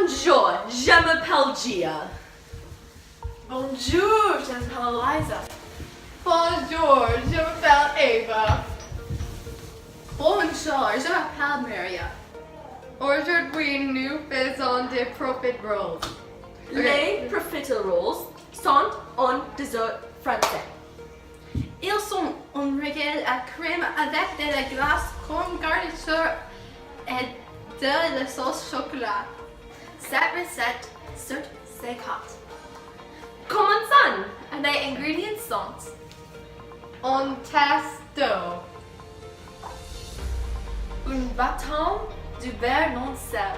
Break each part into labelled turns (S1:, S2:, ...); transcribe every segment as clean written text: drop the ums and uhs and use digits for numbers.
S1: Bonjour, je m'appelle Gia.
S2: Bonjour, je m'appelle Eliza. Bonjour, je m'appelle Eva. Bonjour, je m'appelle Mariam. Aujourd'hui, nous faisons des profiteroles.
S1: Les profiteroles sont un dessert français.
S2: Ils sont un régal à crème avec de la glace comme garniture et de la sauce chocolat. Cette recette sert séquente.
S1: Commençons.
S2: Les ingrédients sont une tasse d'eau, un bâton de beurre non sel,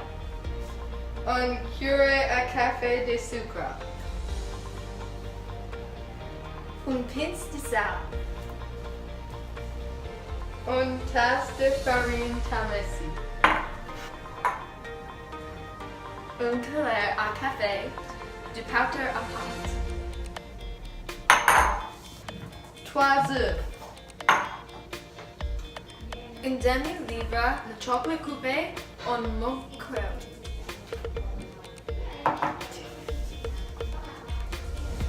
S2: une cuillère à café de sucre, une pince de sel, une tasse de farine tamisée, une cuillère à café de powder à pâte. 3 œufs, une demi-livre de chocolat coupé en moqueur,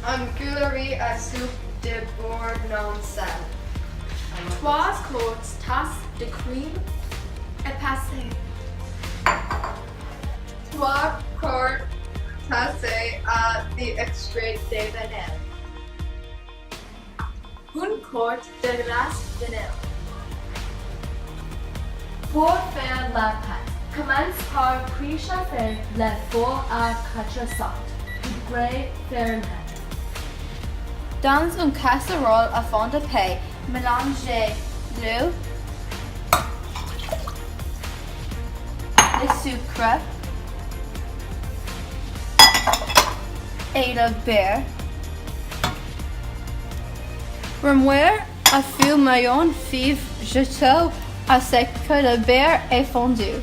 S2: une cuillerée à soupe de beurre non sel, 3 tasses de crème épicée, 3 quarts tassées d'extrait de vanille, une quart de glace vanille.
S1: Pour faire la pâte, commence par préchauffer le four à 400 degrés Fahrenheit.
S2: Dans une casserole à fond de paille, mélangez l'eau, le sucre et le beurre. Remuez à fil moyen vif jusqu'à ce que le beurre est fondu.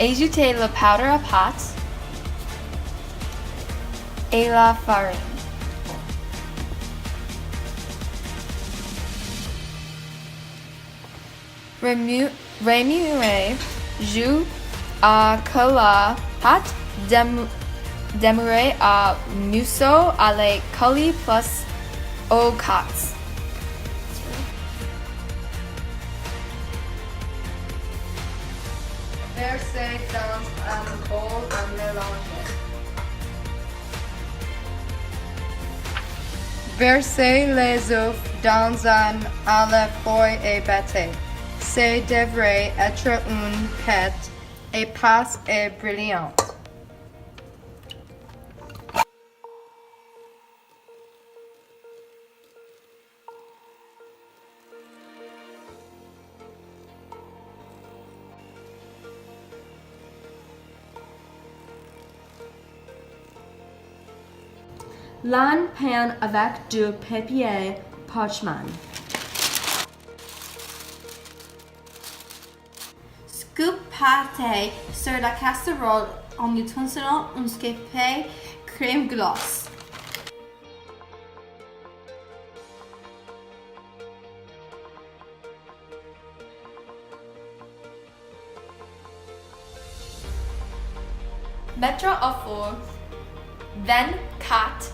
S2: Ajoutez le powder à pâte et la farine. Remuez jusqu'à que la pâte demeure à museau à la coller plus aux côtes. Versez dans un bol à mélanger. Versez les œufs dans un à la feuille et battez. Ce devrait être une pâte épaisse et brillante.
S1: L'un pan avec du papier parchment.
S2: Scoop pâté sur la casserole en utilisant un scoopé crème glace. Mettre au four 24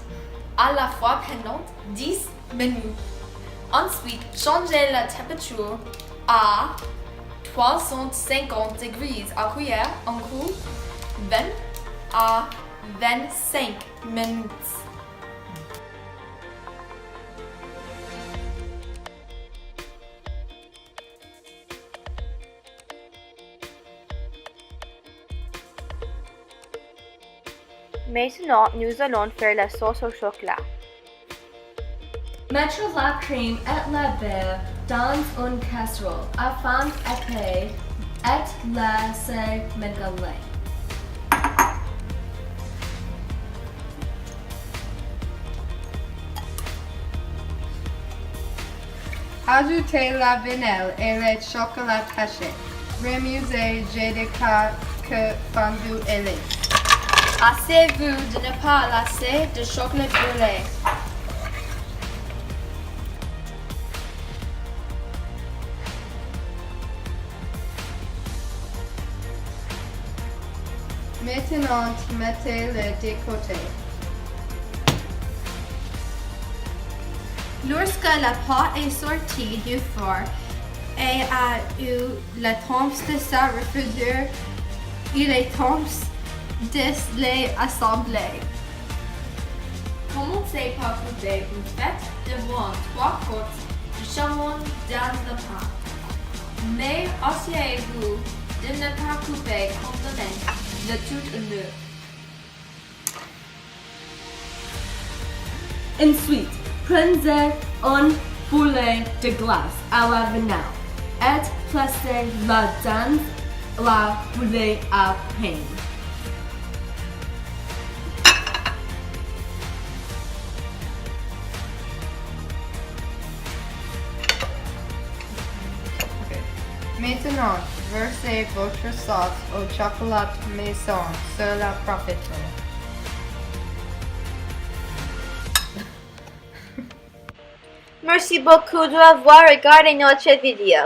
S2: à la fois pendant 10 minutes. Ensuite, changez la température à 350 degrés à cuire en coup 20 à 25 minutes. Maintenant, nous allons faire la sauce au chocolat.
S1: Mettre la crème et le beurre dans une casserole afin d'épater et laisser mélanger.
S2: Ajoutez la vanille et le chocolat caché. Remusez jusqu'à que fondu et lait. Assurez-vous de ne pas lasser de chocolat brûlé. Maintenant, mettez-le de côté.
S3: Lorsque la pâte est sortie du four et a eu le temps de sa refroidir, il est temps de les assembler.
S1: Commencez par couper une fête de viande 3 quarts de saumon dans le pain. Mais assurez-vous de ne pas couper complètement le tout l'œuf. Ensuite, prenez un boulet de glace à la vanille et placez-le dans la bouteille à pain.
S2: Maintenant, versez votre sauce au chocolat maison sur la profiterole.
S4: Merci beaucoup d'avoir regardé notre vidéo.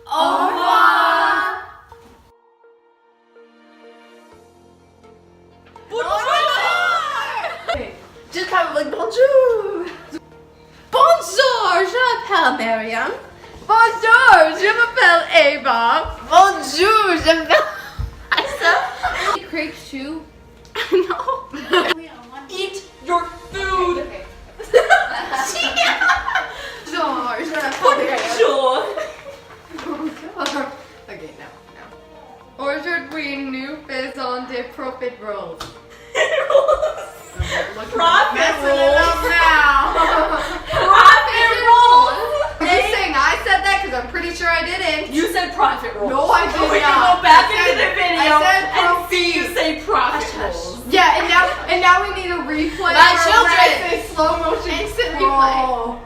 S1: Au revoir!
S3: Je t'appelle bonjour. Bonjour, je m'appelle Mariam.
S2: Bonjour, je m'appelle Eva.
S3: Bonjour, je m'appelle Eliza.
S2: Crepe shoe.
S3: No.
S1: Eat your food!
S2: Bonjour, je m'appelle
S1: Sure!
S2: Okay, now. Aujourd'hui, nous faisons des profiteroles.
S1: Profit
S2: Messing it up now.
S1: Profit rolls!
S2: Just saying I said that because I'm pretty sure I didn't.
S1: You said profit rolls.
S2: No, I did
S1: We can
S2: not.
S1: go back
S2: I
S1: into
S2: said-
S1: the video
S2: I said
S1: and see you
S2: profit.
S1: say profit rolls.
S2: Yeah, and now we need a replay.
S3: My
S2: where
S3: children.
S2: I say slow motion
S3: Instant
S2: replay.